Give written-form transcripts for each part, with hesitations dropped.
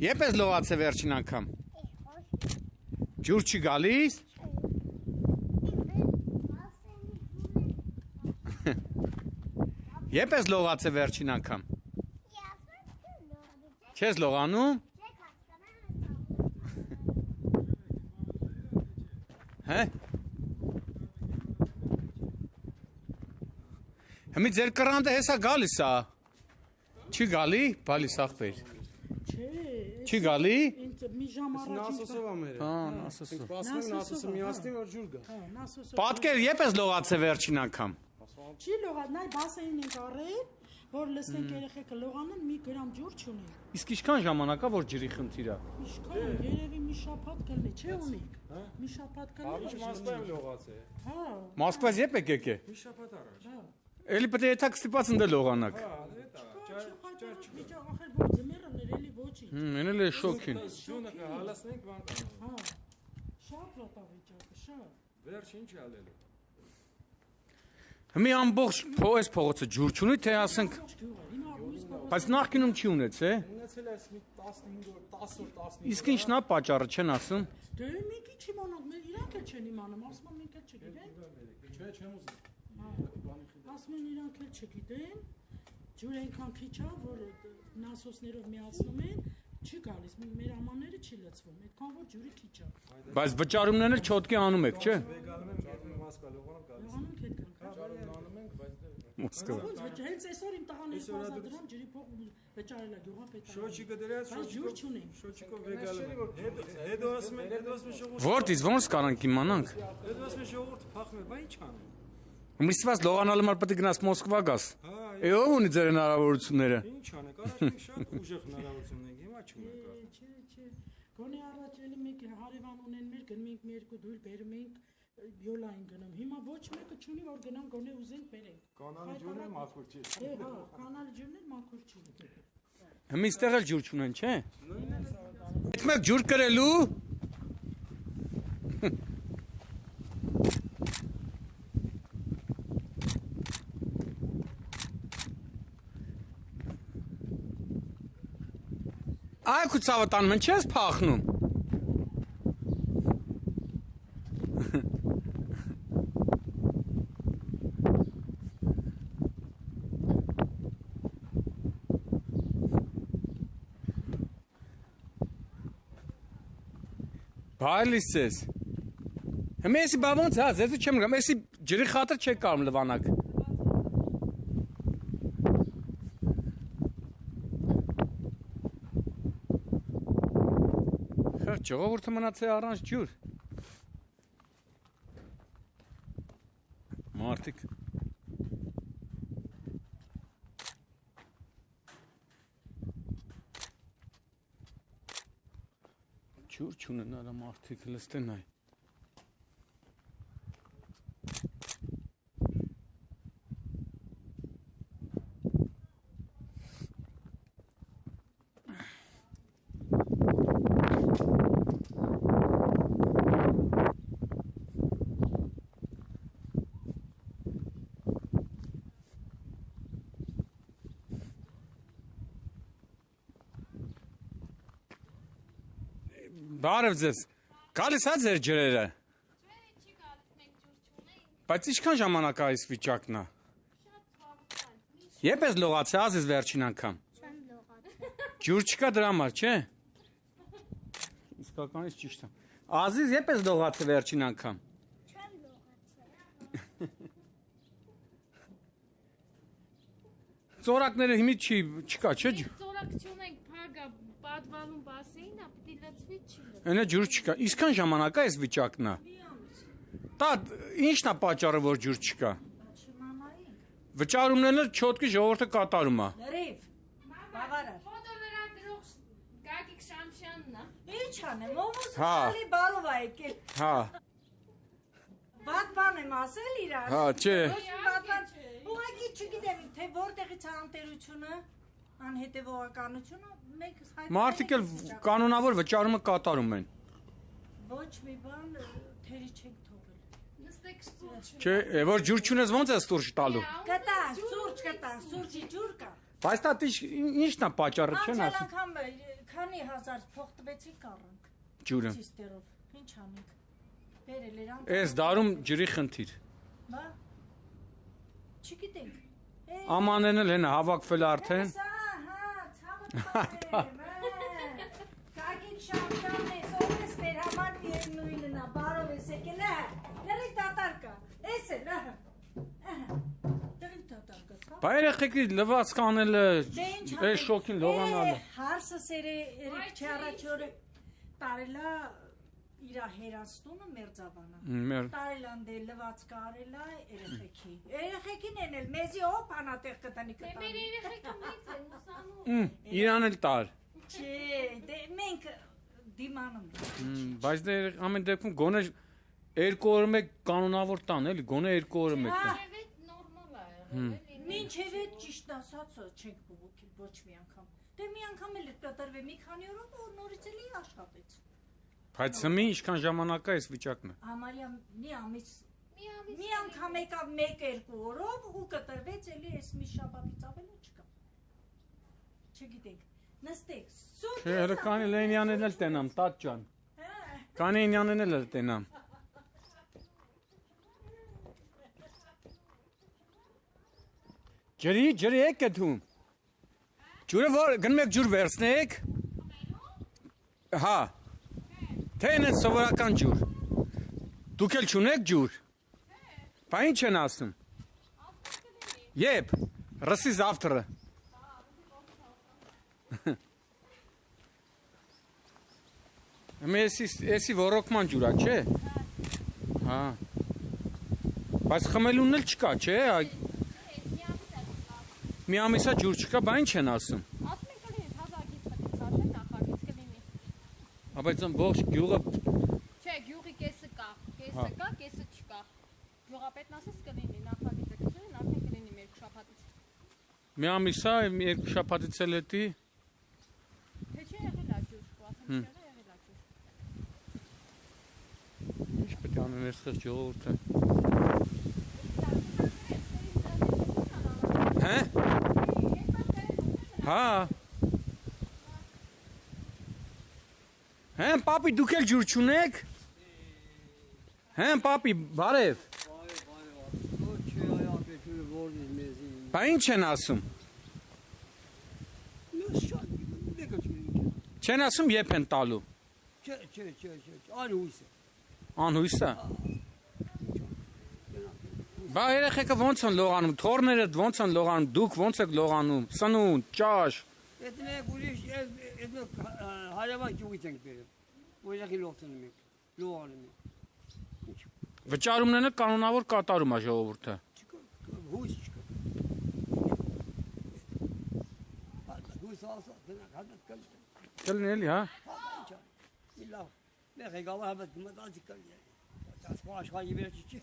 Երբ ես լողացել վերջին անգամ։ Ջուր չի գալիս։ Երբ ես լողացել վերջին անգամ։ Չես լողանում։ Հե։ Հիմի ձեր կրանտը հեսա գալիս է։ Չի գալի, բալիս ախպեր։ Չի գալի։ Մի ժամ առաջ Նասոսով է մեր։ Հա, նասոսով։ Սպասում նասոսը միացնի որ ջուր գա։ Պատկեր երբ ես լողացել վերջին անգամ։ Չի լողած, նայ բասեին ենք առել, որ լսենք երեխեքը լողանան մի գրամ ջուր չունի։ Իսկ ինչքան ժամանակ է որ ջրի խնդիր է։ Ինչքան երևի մի շաբաթ կլինի, չէ՞ ունիք։ Մի շաբաթ Առաջ կլինի։ Մոսկվայում լողացել։ Հա, Մոսկվայից երբ եք եկել։ Մի շաբաթ առաջ։ հա։ Էլի պետք է եթակ ստիպած ընդ լողանակ։ Վիճակ ախել որ ձմեռը ներելի ոչինչ։ Մեն էլ է շոքին։ Ջունը կհալասնենք բան կանանք։ Հա։ Շատ լավ վիճակը, շատ։ Վերջ ինչ է ալելու։ Հիմի ամբողջ այս փողոցը ջուր չունի, թե ասենք, Հիմա հույս կողմ։ բայց նախկինում չի ունեցե։ Ունեցել ես մի 15 օր, 10 օր, 15։ Իսկ ինչն է պատճառը չեն ասում։ Դե մի քիչ իմանանք, մենք իրանք էլ չեն իմանում, ասում են մենք էլ չգիտենք։ Չէ, չեմ ուզում։ Ասում են իրանք էլ չգիտեն, ջուրը այնքան քիչ է, որ նասոսներով միացնում են, չի գալիս, մեր ամանները չի լցվում, այդքան որ ջուրը քիչ է։ Բայց վճարումներն էլ չոտքի անում եք, չէ։ Վեգանում եմ, գետում Մոսկվա լողանամ գալիս։ Լողանում հետ կանք։ Անում ենք, բայց Մոսկվա։ Ոնց հենց այսօր իմ տղան 2000 դրամ ջրի փող վճարել է գյուղան պետք է։ շոչիկը դրած, Բայց ջուր չունենք։ շոչիկով վեգալում։ Հետո ասում են ժողովուրդ։ Որտից ոնց կարանք իմանանք։ Հետո ասում են ժողովուրդ փախում է, բա ինչ անեն։ Միսված լողանալու համար պետք է գնաս Մոսկվա գաս։ Հա, Ով ունի ձեր հնարավորությունները։ ինչ անեք, առաջ մենք շատ ուժեղ հնարավորություն ունենք, հիմա չունենք։ Չէ։ Գոնե առաջ էլի մենք հարևան ունեն մեր գնում ենք մի երկու դույլ բերում ենք յոլային գնում։ Հիմա ոչ մեկը չունի որ գնան գոնե ուզենք բերենք։ Կանալի ջուրը մաքուր չի։ Դե հա, կանալի ջուրն էլ մաքուր չի։ Հիմա այստեղ էլ ջուր չունեն, չէ։ Այդ մեկ ջուր կրելու։ Այ քուցավը տանում են, չես փախնում։ Բայլիս ես։ Հիմա էսի բա ոնց հա, ձեզ չեմ գամ, էսի ջրի խաթր չեք կարող լվանակ։ Խաղ ժողովուրդը մնացել առանց ջուր։ Մարդիկ ջուր չունեն արա մարդիկ լստեն այ։ Բարև ձեզ։ Գալիս է ձեր ջրերը։ Չէ, չի գալիս, մենք ջուր չունենք, Բայց ինչքան ժամանակ է այս վիճակն է։ շատ ծավալ, միշտ Երբ ես լողացել ազես վերջին անգամ։ չեմ լողացել։ Ջուր չկա դրա համար, չէ։ Իսկականից ճիշտ է։ Ազիզ երբ ես լողացել վերջին անգամ։ Չեմ լողացել։ Ծորակները հիմի չկա, չէ։ Ծորակ չունենք, փագա, պատվալում բասեինա, պիտի լցվի չի լցվի։ Այնա ջուր չկա։ Իսկան ժամանակ է այս վիճակն է։ Դա ի՞նչն է պատճառը որ ջուր չկա։ Վճարումներն էլ չոտքի ժողովուրդը կատարում է։ Լրիվ, բավարար։ Ֆոտոլրագրող Գագիկ Շամշյանն է։ Ինչ անեմ, ով Հա։ ուզալի բարով է եկել։ Հա, Բադ բան եմ ասել իրար։ հա, չէ։ Ոչ մի բադ բան։ Ուղղակի չգիտեմ, թե որտեղից է անտերությունը, անհետևողականությունը, մենք հայտ։ Մարդիկ էլ կանոնավոր վճարումը կատարում են։ Ոչ մի բան թերի չենք թողել։ Նստեք սուրճ։ Չէ, որ ջուր չունես ո՞նց է ստուրջ տալու։ Կտան, սուրճ կտան, սուրճի ջուր կա։ Բայց դա ինչն է պատճառը չեն Անցյալ ասում։ անգամ քանի հազար փող տվեցիք առանք։ Ջուրը։ Ցիստերով։ Ինչ անենք։ Բերել երան։ Այս դարում ջրի խնդիր։ Բա։ Չգիտենք։ Ամանեն էլ են հավաքվել արդեն։ Հա, ցավը տանեմ։ Կագին շամպիոն ես, ով ես մեր համար միևնույնն է, բարով ես եկել, լրի դատարկա, ես էլ, լրի դատարկա, ցավ։ Բա երեխեքի լվացք անելը, այս շոքին լողանալը։ Հարսս երեք չի առաջորը տարելա իրա հերաստունը մերձավանա։ Տարելան դե լվացք արելա երեխեքի։ Երեխեքին են էլ, մեզի ով հանատեղ կտանի կտանի։ Մեր երեխեքը մեծ են, ուսանում։ Իրան էլ տար։ Չէ, դե մենք դիմանում ենք։ Բայց դե ամեն դեպքում գոնե 2 օրը մեկ կանոնավոր տան, էլի, գոնե 2 օրը մեկ տան։ Մինչև նորմալ է եղել, էլի։ Մինչև այդ ճիշտ ասած չենք բողոքել ոչ մի անգամ։ Դե մի անգամ էլ կտրվի մի քանի օրով ու նորից էլի աշխատեց։ Բայց հիմի ինչքան ժամանակ է այս վիճակն է։ Համարյա մի ամիս Մի մի անգամ եկավ 1-2 օրով ու կտրվեց էլի այս մի շաբաթից ավել չկա։ Չգիտենք։ Նստեք։ Սուտ։ Չէ, հələ կանի Լենյանն էլ տենամ, տատ ջան։ Կանենյանն էլ տենամ։ Ջրի եք գտում։ Ջուրը որ գնում եք ջուր վերցնեք։ Հա։ Թե են սովորական ջուր։ Դուք էլ չունեք ջուր։ Բա ինչ են ասում։ Եփ, ռսի завтра։ Էսի ոռոգման ջուր է, չէ։ Հա։ Բայց խմելուն էլ չկա, չէ։ Մի ամիսա ջուր չկա, բա ինչ են ասում։ Ասում են կլինի 1000-ից մտածել նախագիծ կլինի։ Բայց ողջ գյուղը Չէ, գյուղի կեսը կա, կեսը չկա։ Գյուղապետն ասես կլինի նախագիծը կլինի, արդեն կլինի մեր շաբաթից։ մի ամիսա, 2 շաբաթից էլ էտի։ Թե չէ եղել է ջուր, ասեմ չէ եղել է ջուր։ Ինչ պետք է անեն այս խեղճ ժողովուրդը։ Հա։ Հա։ Հեն պապի դուք էլ ջուր չունեք։ Հեն պապի բարև։ Բա ինչ են ասում։ Չեն ասում երբ են տալու։ Չէ, անհույս է։ Անհույս է։ Բա երեխեքը ոնց են լողանում, թորները ոնց են լողանում, դուք ոնց եք լողանում, սնունդ, ճաշ։ Այդ մեկ ուրիշ, այդ մեկ հարևան գյուղից ենք բերել։ Որյակի լողցնում ենք, լողանում ենք։ Վճարումներն էլ կանոնավոր կատարում է ժողովուրդը։ Չկա, հույս չկա։ Հույս ասա, դնակ, հատատ կլի։ Կլին էլի, հա։ Մի լավ, մեր ղեկավար հատատ կմտածի կլի։ Ասպա աշխարհի վերջի չի։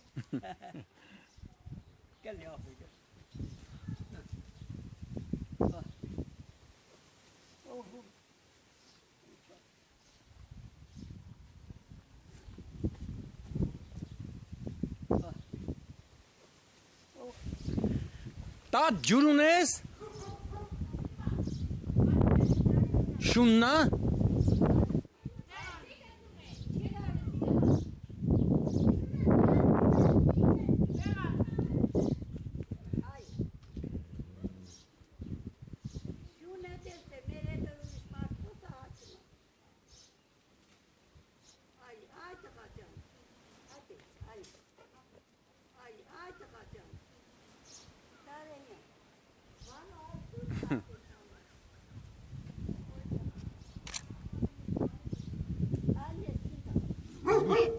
Կլի Աֆրիկա։ Տա ջուր ունես։ Շուննա։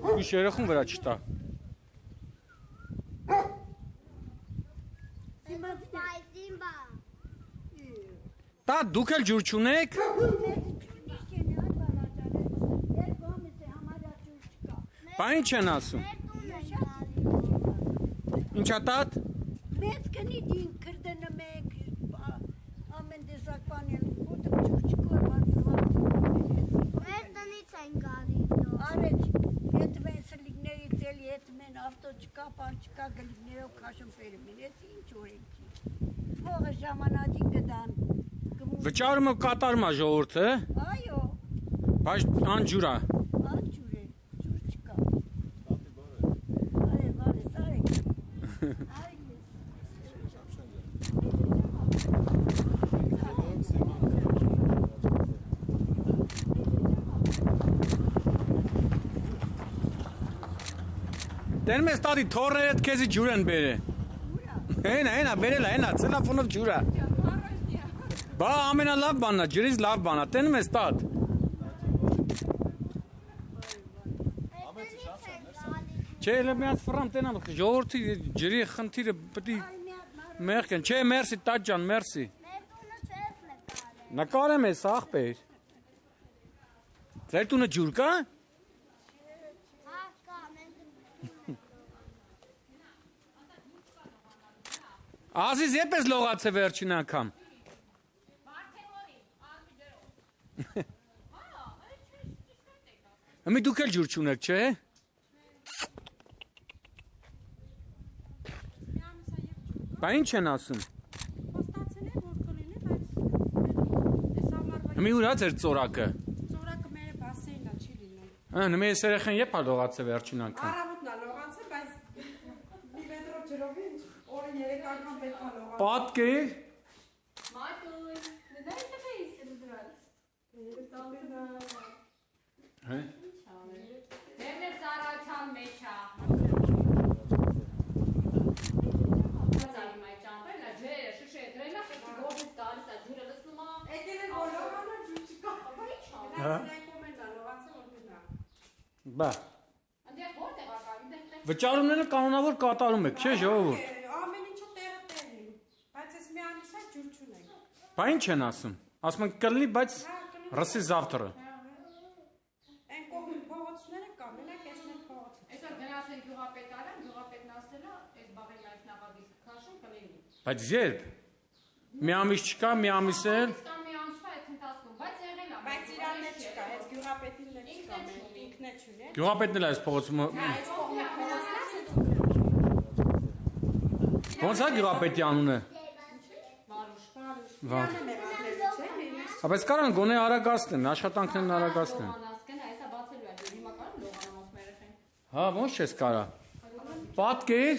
Ուրիշ երեխուն վրա չտա։ Տա դուք էլ ջուր չունեք։ Բա ինչ են ասում։ Ինչա տատ։ Մեծ կնի դին քրդենը մեկ ամեն դեսակ բանել ոտը չկոր բարձր Մեր տնից են գալի արեջ հետ մեն սլիկներից էլի հետ մեն ավտո չկա բան չկա գլիկներով քաշում ֆերմին ես ինչ օրենքի փողը ժամանակի գդան գմու Վճարումը կատարում է ժողովուրդը, Այո, բայց անջուր է։ անջուր է, ջուր չկա։ Այո, բարես, արեք։ Դեն մեզ տատի թորները հետ քեզի ջուր են բերը։ Հենա, բերել է, հենա, ցելոֆոնով ջուր է։ Բա ամենալավ բանն է, ջրից լավ բան է, տեն մեզ տատ։ Չէ, elə մի հատ ֆրամ տենամ, ժողովրդի ջրի խնդիրը պետք է մեղք են։ Չէ, մերսի, տատ ջան, մերսի։ Նկարեմ ես, աղբեր։ Ձեր տունը ջուր կա։ Ազիզ եպես լողաց է վերջին անգամ։ Մի դուք էլ ջուր չունեք, չէ։ Բա ինչ են ասում։ Խոստացել է, որ կլինի, բայց այս ամառվա Մի ուրա ձեր ծորակը։ ծորակը մեր բասեինը չի լինում։ Մեր երեխան եփ է լողաց է վերջին անգամ։ Առավոտն է լողացել, բայց մի մետրո ջրով ինչ օրը 3 անգամ պետք է լողալ։ Պատկեր։ Հե։ Դերներ ծառայության մեջ է։ Ծառայում այդ ճամփերն է, ջերը, շշերը, դրելա, պետք է գործից տալիս է, ջուրը լցնում է։ Եկել են որ լողանը ջուր չկա։ Հա։ Կոմենտա լողացել որ գնա։ Բա։ Այնտեղ որտեղ ակա, այնտեղ Վճարումները կանոնավոր կատարում եք, չէ՞ ժողովուրդ։ Ամեն ինչը տեղը տեղին, բայց ես մի ամիսա ջուր չունենք։ Բա ինչ են ասում։ Ասում են կլինի, բայց ռսի զավթրը։ Այն կողմին փողոցները կա, մենակ ես մեր փողոցը։ այսօր գնացել գյուղապետարան, գյուղապետն ասել է, այս բաղել այս նախագիծ քաշում կլինի։ Բայց երբ։ Մի ամիս չկա, մի ամիս էլ։ Կամ մի ամսվա այդ ընթացքում, բայց եղել է։ Բայց իրան մեջ չկա, այս գյուղապետին մեջ չկա, մենք ինքն է չունենք։ Գյուղապետն էլ այս փողոցում։ Այս կողմի փողոցը Ոնց է գյուղապետի անունը։ Վարուշ։ Բայց կարան գոնե արագացնեն, աշխատանքներն արագացնեն։ Անասկեն, այսա բացելու է, դու հիմա կարում լողանամ ասում երեխեն։ Հա, ոնց չես կարա։ Պատկեր։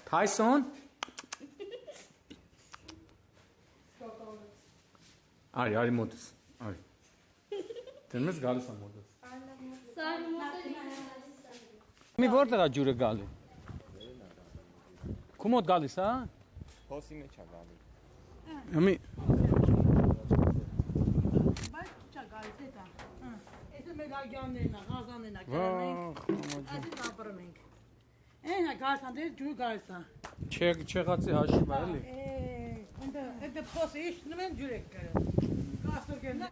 Թայսոն։ Արի մոտս։ Արի։ Դեն մեզ գալիս է մոտս։ Մի որտեղ է ջուրը գալի։ Քու մոտ գալիս, հա։ Հոսի մեջ է գալի։ Մի բայց չա գալիս էտա։ Էսը մեր ագյաններն է, գազաններն է, կերան ենք։ Այսինքն ապրում ենք։ Այն է գալսան դեր ջուր գալսա։ չեղացի հաշիվ է, էլի։ Այդ փոսը իշնում են ջուր եք կերել։ Կաստորգերն է։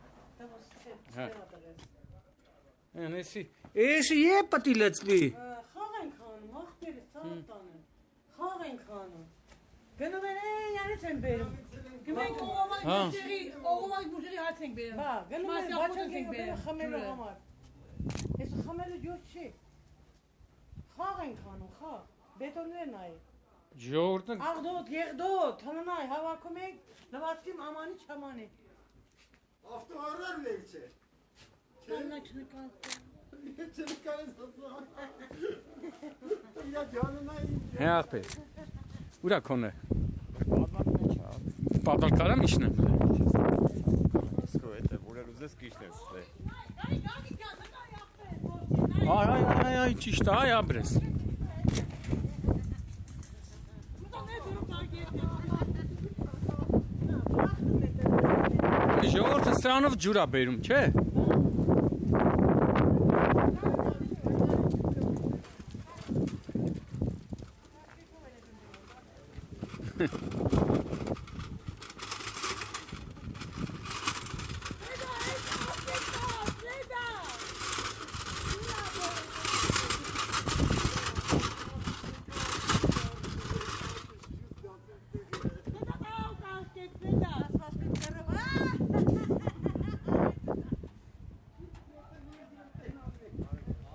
Էսի է պտի լծվի։ Խաղ ենք անում, աղբերը ծաղտանը։ Խաղ ենք անում։ Գնում են յանից են բերում։ Գնենք օղովակ բուժերի հաց ենք բերում։ Բա, գնում են բաչակ ենք բերում խմելու համար։ Ես խմելու ջուր չի։ Խաղ ենք անում, խաղ։ Բետոններն այ։ Ժողովուրդը Աղդոտ, եղդոտ, հնանայ հավաքում ենք, լվացքիմ ամանի չամանի։ Ավտոհարներն եք չէ։ Նա չնկան։ Չնկարես Իրա ջաննա ինչ։ Հե աղբեր։ Ուրա քոնը։ Պատմական մեջ է։ Պատալկարա միշն եմ։ Սկո էտե, որ ուզես կիշնես դե։ Այ, ճիշտ, այ ապրես։ Ժողովուրդը սրանով ջուր է բերում, չէ՞։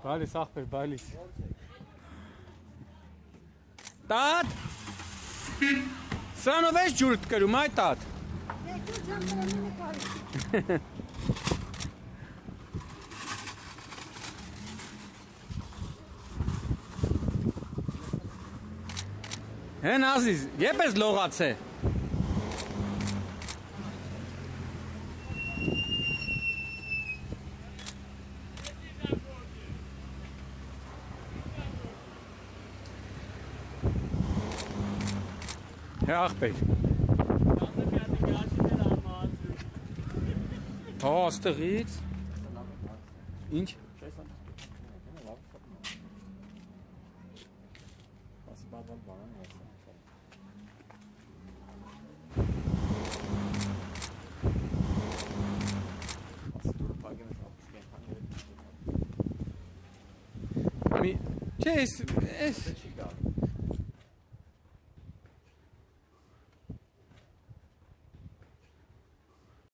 Բալիս աղբեր, բալիս։ Տատ։ Սրանով ես ջուրդ կրում, այ տատ։ Հեն Ազիզ, երբ ես լողացե։ Հե աղբեր։ Հա, աստղից։ Ինչ։ Չէ, ես